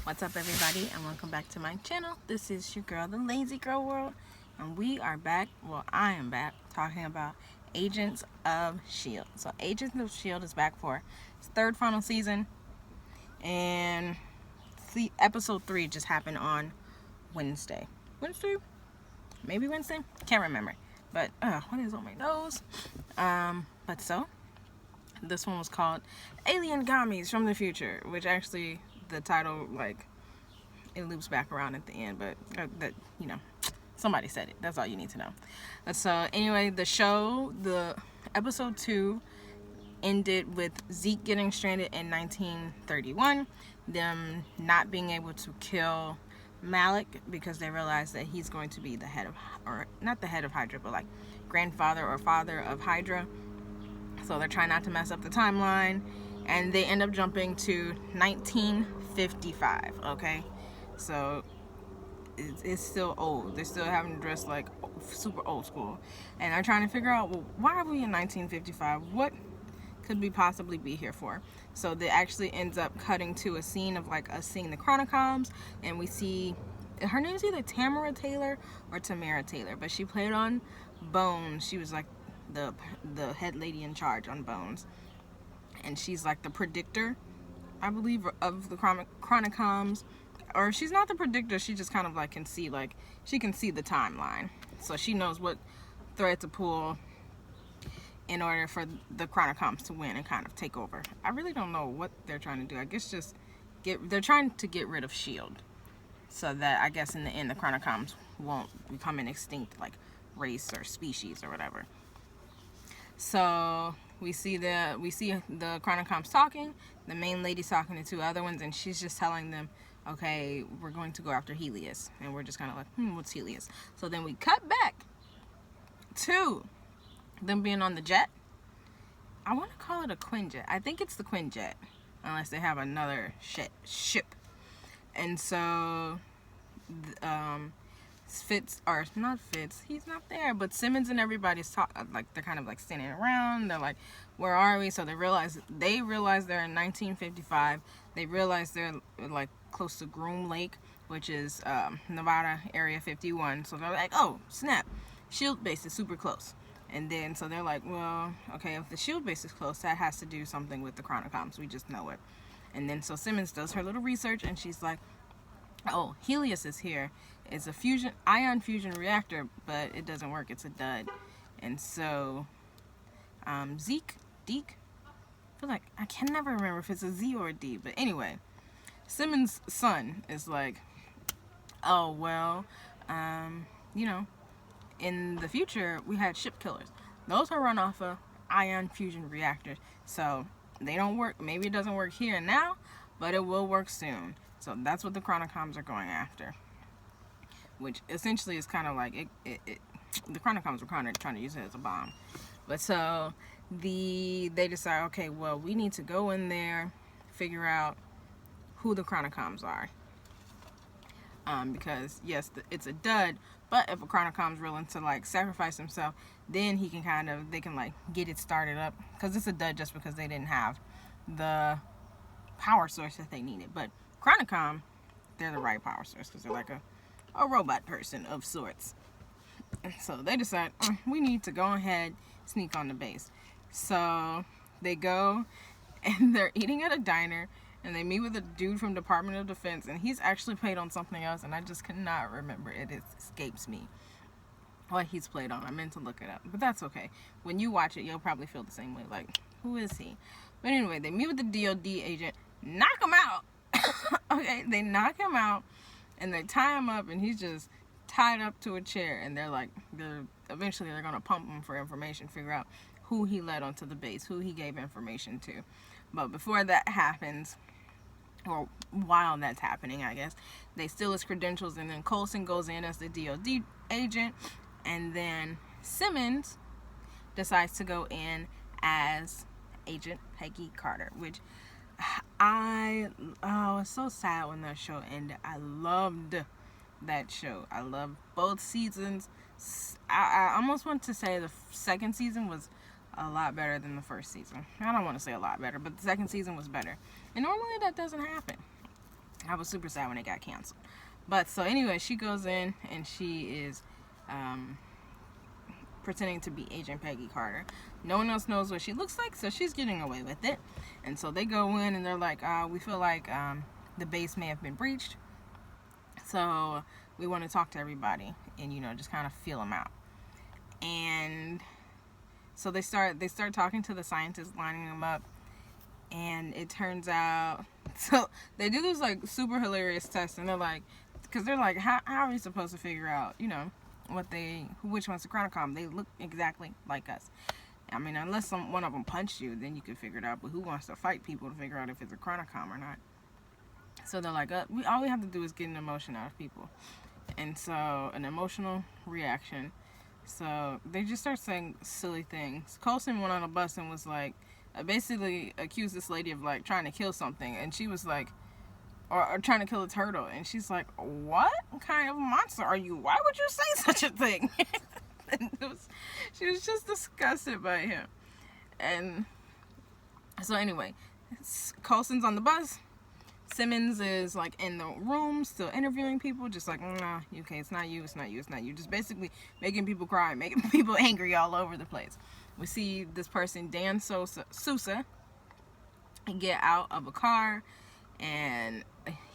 What's up, everybody, and welcome back to my channel. This is your girl, the Lazy Girl World, and we are back, I am back, talking about Agents of S.H.I.E.L.D. So Agents of S.H.I.E.L.D. is back for its third final season, and episode 3 just happened on Wednesday. Maybe Wednesday? Can't remember. But, what is on my nose? This one was called Alien Commies from the Future, which actually, the title, it loops back around at the end, but somebody said it. That's all you need to know. So anyway, the episode 2 ended with Zeke getting stranded in 1931, them not being able to kill Malik because they realized that he's going to be the head of, or not the head of Hydra, but grandfather or father of Hydra. So they're trying not to mess up the timeline, and they end up jumping to 1955, okay? So it's still old. They're still having to dress like super old school. And they're trying to figure out, well, why are we in 1955? What could we possibly be here for? So they actually ends up cutting to a scene of us seeing the Chronocoms, and we see, her name's either Tamara Taylor or Tamara Taylor, but she played on Bones. She was the head lady in charge on Bones, and she's the predictor, I believe, of the Chronocoms. Or she's not the predictor, she just kind of can see, she can see the timeline, so she knows what thread to pull in order for the Chronocoms to win and kind of take over. I really don't know what they're trying to do. I guess they're trying to get rid of S.H.I.E.L.D. so that, I guess, in the end the Chronocoms won't become an extinct race or species or whatever. So we see the Chronocoms talking. The main lady's talking to two other ones, and she's just telling them, okay, we're going to go after Helios. And we're just kind of what's Helios? So then we cut back to them being on the jet. I want to call it a Quinjet. I think it's the Quinjet, unless they have another ship. And so Fitz, he's not there, but Simmons and everybody's they're kind of standing around. They're like, where are we? So they realize they're in 1955. They realize they're close to Groom Lake, which is Nevada Area 51. So they're like, oh snap, S.H.I.E.L.D. base is super close. And then so they're like, well, okay, if the S.H.I.E.L.D. base is close, that has to do something with the Chronocoms. We just know it. And then so Simmons does her little research, and she's like, oh, Helios is here. It's a ion fusion reactor, but it doesn't work. It's a dud. And so Deke, I feel like I can never remember if it's a Z or a D, but anyway, Simmons' son is like, oh, well, in the future we had ship killers. Those are run off of ion fusion reactors, so they don't work. Maybe it doesn't work here and now, but it will work soon. So that's what the Chronocoms are going after, which essentially is kind of the Chronocoms were kind of trying to use it as a bomb. But so they decide, okay, well, we need to go in there, figure out who the Chronocoms are. Because yes, it's a dud, but if a Chronocom's willing to sacrifice himself, then they can get it started up. Because it's a dud just because they didn't have the power source that they needed. But Chronocom, they're the right power source because they're a robot person of sorts. And so they decide, we need to go ahead, sneak on the base. So they go, and they're eating at a diner, and they meet with a dude from Department of Defense, and he's actually played on something else, and I just cannot remember it. It escapes me what he's played on. I meant to look it up, but that's okay. When you watch it, you'll probably feel the same way, who is he? But anyway, they meet with the DOD agent, knock him out. Okay, they knock him out, and they tie him up, and he's just tied up to a chair, and eventually they're gonna pump him for information, figure out who he led onto the base, who he gave information to. But before that happens, or while that's happening, I guess, they steal his credentials, and then Coulson goes in as the DOD agent, and then Simmons decides to go in as Agent Peggy Carter, which it's so sad when that show ended. I loved that show. I loved both seasons. I almost want to say the second season was a lot better than the first season. I don't want to say a lot better, but the second season was better. And normally that doesn't happen. I was super sad when it got canceled. But so anyway, she goes in and she is pretending to be Agent Peggy Carter. No one else knows what she looks like, so she's getting away with it. And so they go in and they're like, we feel like the base may have been breached, so we want to talk to everybody and, you know, just kind of feel them out. And so they start talking to the scientists, lining them up, and it turns out, so they do this like super hilarious test, and they're like, because they're like, how are we supposed to figure out, you know, which one's the Chronicom? They look exactly like us. I mean, unless one of them punched you, then you could figure it out. But who wants to fight people to figure out if it's a Chronicom or not? So they're like, all we have to do is get an emotion out of people. And so, an emotional reaction. So, they just start saying silly things. Coulson went on a bus and was like, basically accused this lady of, like, trying to kill something. And she was like, or trying to kill a turtle. And she's like, what kind of monster are you? Why would you say such a thing? And she was just disgusted by him. And so anyway, Coulson's on the bus. Simmons is like in the room still interviewing people, just like, nah, okay, it's not you, it's not you, it's not you. Just basically making people cry, making people angry all over the place. We see this person, Dan Sousa, get out of a car, and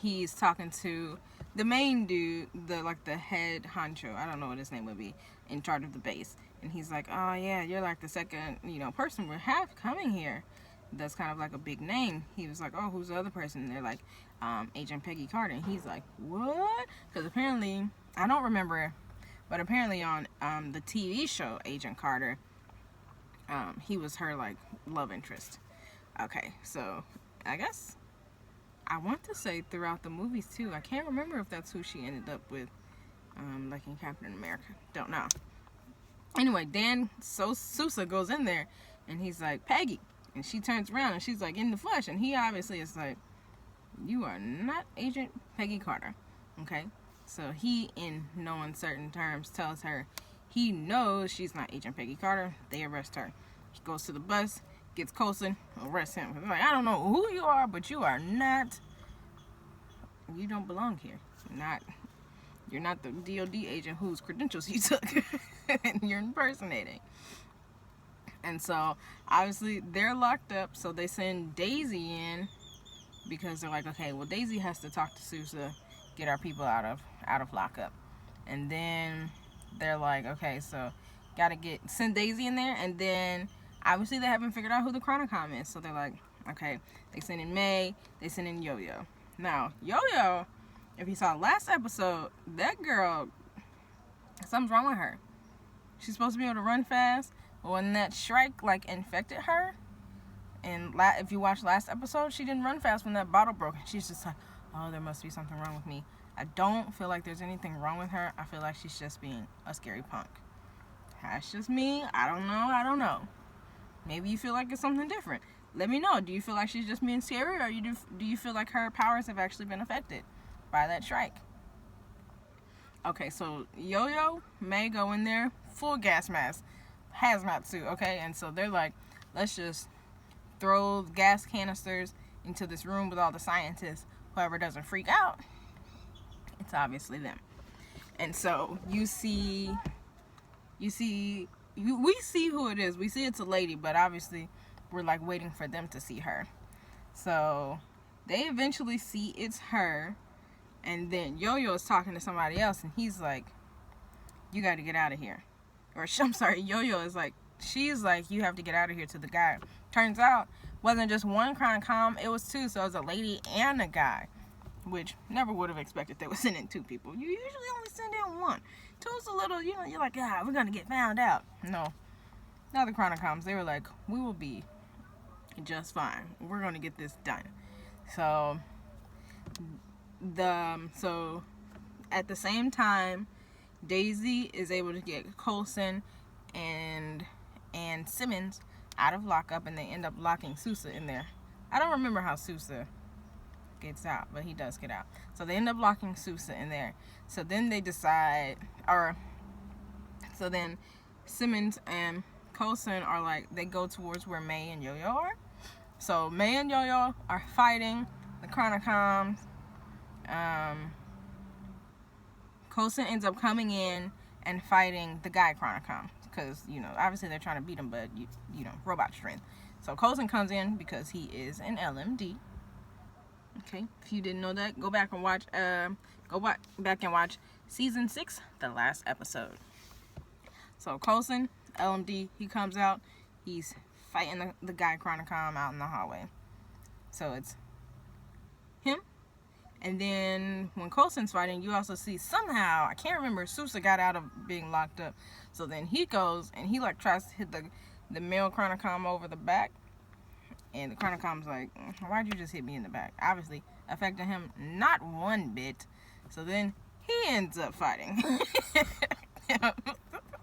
he's talking to the main dude, the head honcho, I don't know what his name would be, in charge of the base. And he's like, oh yeah, you're like the second, you know, person we have coming here that's kind of like a big name. He was like, oh, who's the other person? And they're like, Agent Peggy Carter. And he's like, what? Because apparently, I don't remember, but apparently on the TV show Agent Carter, he was her like love interest. Okay, so I guess I want to say throughout the movies too. I can't remember if that's who she ended up with, like in Captain America. Don't know. Anyway, Dan Sousa goes in there and he's like, Peggy. And she turns around and she's like, in the flesh. And he obviously is like, you are not Agent Peggy Carter. Okay? So he, in no uncertain terms, tells her he knows she's not Agent Peggy Carter. They arrest her. He goes to the bus, gets Coulson, arrests him. He's like, I don't know who you are, but you are not, you don't belong here. You're not the DOD agent whose credentials you took. And you're impersonating. And so, obviously, they're locked up, so they send Daisy in because they're like, okay, well, Daisy has to talk to Sousa, get our people out of lockup. And then they're like, okay, so gotta send Daisy in there, and then obviously they haven't figured out who the Chronicom is, so they're like, okay, they send in May, they send in Yo-Yo. Now, Yo-Yo, if you saw last episode, that girl, something's wrong with her. She's supposed to be able to run fast. When that shrike like infected her, and if you watch last episode, she didn't run fast when that bottle broke. She's just like, oh, there must be something wrong with me. I don't feel like there's anything wrong with her. I feel like she's just being a scary punk. That's just me. I don't know. Maybe you feel like it's something different. Let me know. Do you feel like she's just being scary, or do you feel like her powers have actually been affected by that shrike? Okay, so Yo-Yo may go in there, full gas mask, hazmat suit, okay? And so they're like, let's just throw gas canisters into this room with all the scientists. Whoever doesn't freak out, it's obviously them. And so we see who it is. We see it's a lady, but obviously we're like waiting for them to see her. So they eventually see it's her, and then Yo-Yo is talking to somebody else, and he's like, you got to get out of here. Or I'm sorry, Yo-Yo is like, she's like, you have to get out of here to the guy. Turns out, wasn't just one Chronicom, it was two, so it was a lady and a guy, which never would have expected they were sending two people. You usually only send in one. Two's a little, you know, you're like, yeah, we're going to get found out. No. Now the Chronicoms, they were like, we will be just fine. We're going to get this done. So at the same time, Daisy is able to get Coulson and Simmons out of lockup, and they end up locking Sousa in there. I don't remember how Sousa gets out, but he does get out. So they end up locking Sousa in there. So then they decide, so then Simmons and Coulson are like, they go towards where May and Yo-Yo are. So May and Yo-Yo are fighting the Chronicoms, Coulson ends up coming in and fighting the guy Chronicom. Because, obviously they're trying to beat him, but, robot strength. So Coulson comes in because he is an LMD. Okay, if you didn't know that, go back and watch season 6, the last episode. So Coulson, LMD, he comes out. He's fighting the guy Chronicom out in the hallway. So it's him. And then when Coulson's fighting, you also see somehow, I can't remember, Sousa got out of being locked up. So then he goes and he tries to hit the male Chronicom over the back. And the Chronicom's like, why'd you just hit me in the back? Obviously affecting him not one bit. So then he ends up fighting.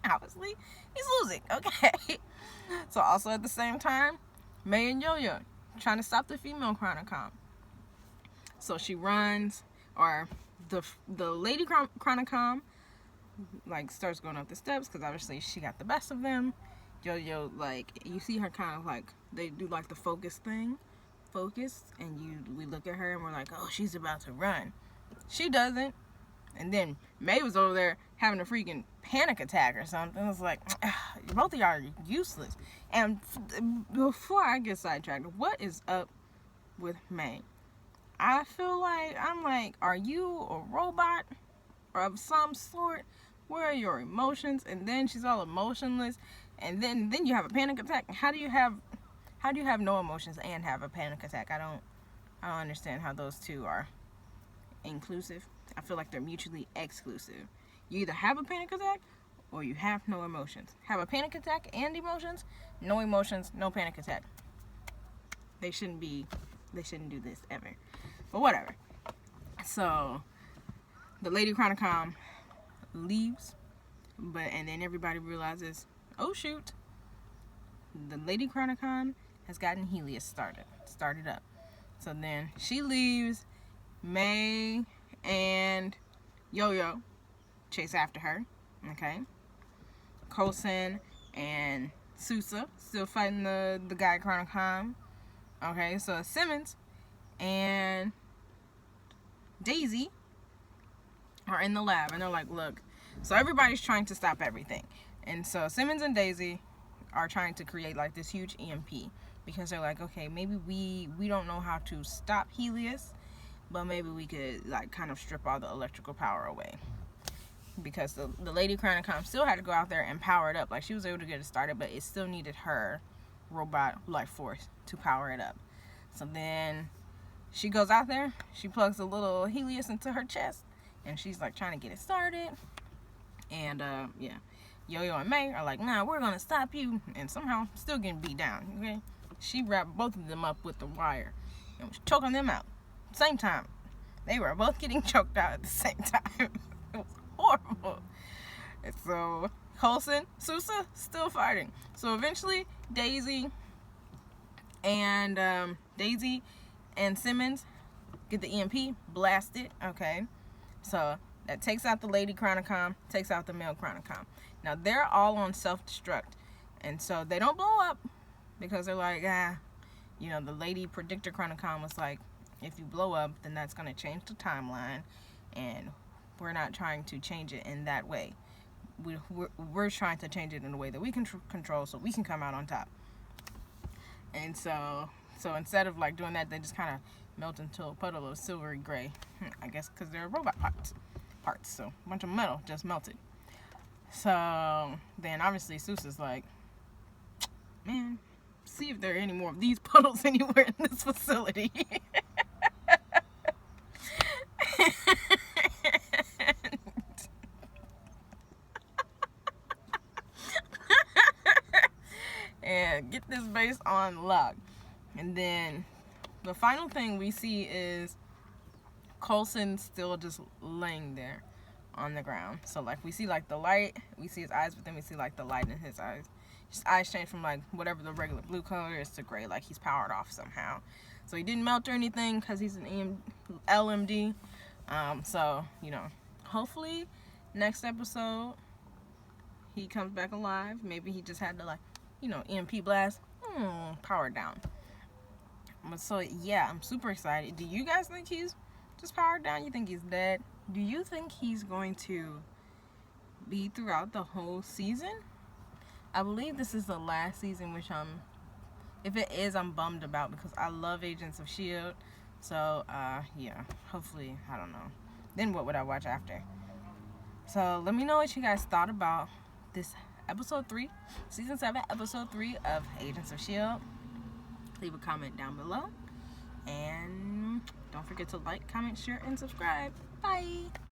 Obviously he's losing. Okay. So also at the same time, May and Yo-Yo trying to stop the female Chronicom. So she runs, or the lady Chronicom starts going up the steps because obviously she got the best of them. Yo-Yo, you see her kind of they do the focus thing, and we look at her and we're like, oh, she's about to run. She doesn't. And then May was over there having a freaking panic attack or something. It's like, both of y'all are useless. And before I get sidetracked, what is up with May? I feel are you a robot or of some sort? Where are your emotions? And then she's all emotionless, and then you have a panic attack. How do you have no emotions and have a panic attack? I don't understand how those two are inclusive. I feel like they're mutually exclusive. You either have a panic attack or you have no emotions. Have a panic attack and emotions, no emotions, no panic attack. They shouldn't do this ever. But whatever. So the lady Chronicom leaves, and then everybody realizes, oh shoot, the lady Chronicom has gotten Helios started up. So then she leaves. May and Yo-Yo chase after her. Okay. Coulson and Sousa still fighting the guy Chronicom. Okay, so Simmons and Daisy are in the lab, and they're like, look, so everybody's trying to stop everything. And so Simmons and Daisy are trying to create this huge EMP, because they're like, okay, maybe we don't know how to stop Helios, but maybe we could kind of strip all the electrical power away. Because the lady Chronicom still had to go out there and power it up. She was able to get it started, but it still needed her robot life force to power it up. So then she goes out there, she plugs a little Helios into her chest, and she's trying to get it started. And Yo-Yo and May are like, nah, we're gonna stop you, and somehow still getting beat down. Okay, she wrapped both of them up with the wire and was choking them out. Same time, they were both getting choked out at the same time. It was horrible. And so Coulson, Sousa still fighting. So eventually Daisy and Simmons get the EMP blasted. Okay, so that takes out the lady Chronicom, takes out the male Chronicom. Now they're all on self-destruct, and so they don't blow up because they're like, the lady predictor Chronicom was like, if you blow up, then that's going to change the timeline, and we're not trying to change it in that way. We're trying to change it in a way that we can control, so we can come out on top. And so instead of doing that, they just kind of melt into a puddle of silvery gray. I guess because they're robot parts. So a bunch of metal just melted. So then obviously Sousa's like, man, see if there are any more of these puddles anywhere in this facility. And get this base on lock. And then the final thing we see is Coulson still just laying there on the ground. So we see the light, we see his eyes, but then we see the light in his eyes. His eyes change from whatever the regular blue color is to gray, he's powered off somehow. So he didn't melt or anything because he's an LMD. So hopefully next episode he comes back alive. Maybe he just had to EMP blast, power down. So yeah, I'm super excited. Do you guys think he's just powered down. You think he's dead? Do you think he's going to be throughout the whole season? I believe this is the last season, which if it is, I'm bummed about because I love Agents of S.H.I.E.L.D. So, yeah, hopefully, I don't know. Then what would I watch after? So, let me know what you guys thought about this episode 3, season 7, episode 3 of Agents of S.H.I.E.L.D. Leave a comment down below. And don't forget to like, comment, share, and subscribe. Bye!